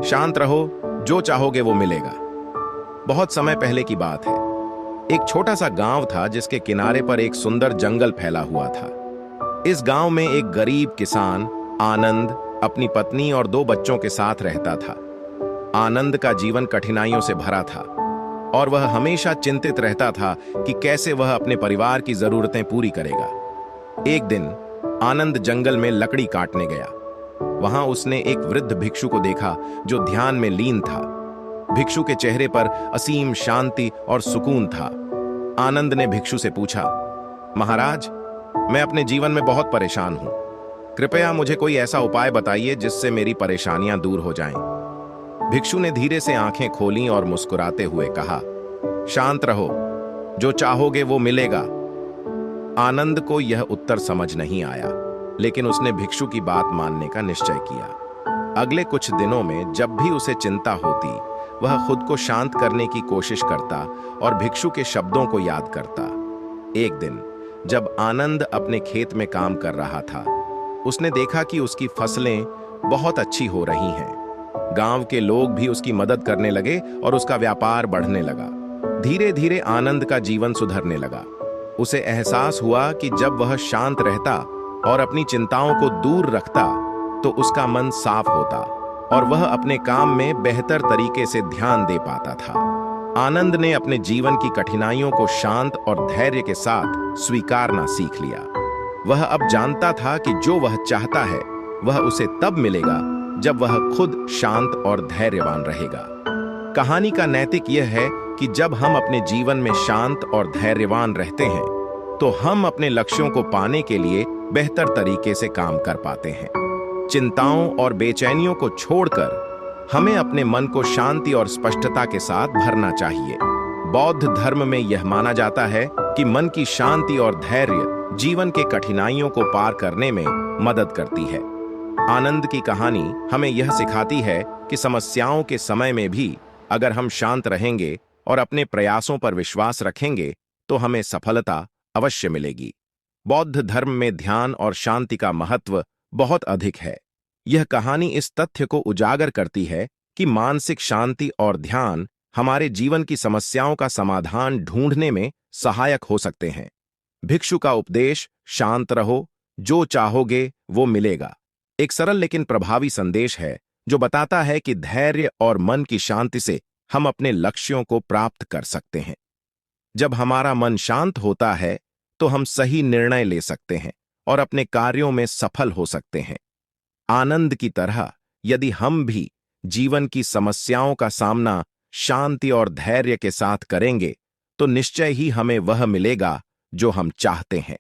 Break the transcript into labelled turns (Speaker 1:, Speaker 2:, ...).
Speaker 1: शांत रहो, जो चाहोगे वो मिलेगा। बहुत समय पहले की बात है। एक छोटा सा गांव था जिसके किनारे पर एक सुंदर जंगल फैला हुआ था। इस गांव में एक गरीब किसान आनंद अपनी पत्नी और 2 बच्चों के साथ रहता था। आनंद का जीवन कठिनाइयों से भरा था और वह हमेशा चिंतित रहता था कि कैसे वह अपने परिवार की जरूरतें पूरी करेगा। एक दिन आनंद जंगल में लकड़ी काटने गया। वहां उसने एक वृद्ध भिक्षु को देखा जो ध्यान में लीन था। भिक्षु के चेहरे पर असीम शांति और सुकून था। आनंद ने भिक्षु से पूछा, महाराज, मैं अपने जीवन में बहुत परेशान हूं। कृपया मुझे कोई ऐसा उपाय बताइए जिससे मेरी परेशानियां दूर हो जाएं। भिक्षु ने धीरे से आंखें खोलीं और मुस्कुराते हुए कहा, शांत रहो, जो चाहोगे वो मिलेगा। आनंद को यह उत्तर समझ नहीं आया, लेकिन उसने भिक्षु की बात मानने का निश्चय किया। अगले कुछ दिनों में जब भी उसे चिंता होती, वह खुद को शांत करने की कोशिश करता और भिक्षु के शब्दों को याद करता। एक दिन जब आनंद अपने खेत में काम कर रहा था, उसने देखा कि उसकी फसलें बहुत अच्छी हो रही हैं। गांव के लोग भी उसकी मदद करने लगे और उसका व्यापार बढ़ने लगा। धीरे धीरे आनंद का जीवन सुधरने लगा। उसे एहसास हुआ कि जब वह शांत रहता और अपनी चिंताओं को दूर रखता तो उसका मन साफ होता और वह अपने काम में बेहतर तरीके से ध्यान दे पाता था। आनंद ने अपने जीवन की कठिनाइयों को शांत और धैर्य के साथ स्वीकारना सीख लिया। वह अब जानता था कि जो वह चाहता है वह उसे तब मिलेगा जब वह खुद शांत और धैर्यवान रहेगा। कहानी का नैतिक यह है कि जब हम अपने जीवन में शांत और धैर्यवान रहते हैं तो हम अपने लक्ष्यों को पाने के लिए बेहतर तरीके से काम कर पाते हैं। चिंताओं और बेचैनियों को छोड़कर हमें अपने मन को शांति और स्पष्टता के साथ भरना चाहिए। बौद्ध धर्म में यह माना जाता है कि मन की शांति और धैर्य जीवन के कठिनाइयों को पार करने में मदद करती है। आनंद की कहानी हमें यह सिखाती है कि समस्याओं के समय में भी अगर हम शांत रहेंगे और अपने प्रयासों पर विश्वास रखेंगे तो हमें सफलता अवश्य मिलेगी। बौद्ध धर्म में ध्यान और शांति का महत्व बहुत अधिक है। यह कहानी इस तथ्य को उजागर करती है कि मानसिक शांति और ध्यान हमारे जीवन की समस्याओं का समाधान ढूंढने में सहायक हो सकते हैं। भिक्षु का उपदेश, शांत रहो, जो चाहोगे वो मिलेगा, एक सरल लेकिन प्रभावी संदेश है जो बताता है कि धैर्य और मन की शांति से हम अपने लक्ष्यों को प्राप्त कर सकते हैं। जब हमारा मन शांत होता है तो हम सही निर्णय ले सकते हैं और अपने कार्यों में सफल हो सकते हैं। आनंद की तरह यदि हम भी जीवन की समस्याओं का सामना शांति और धैर्य के साथ करेंगे तो निश्चय ही हमें वह मिलेगा जो हम चाहते हैं।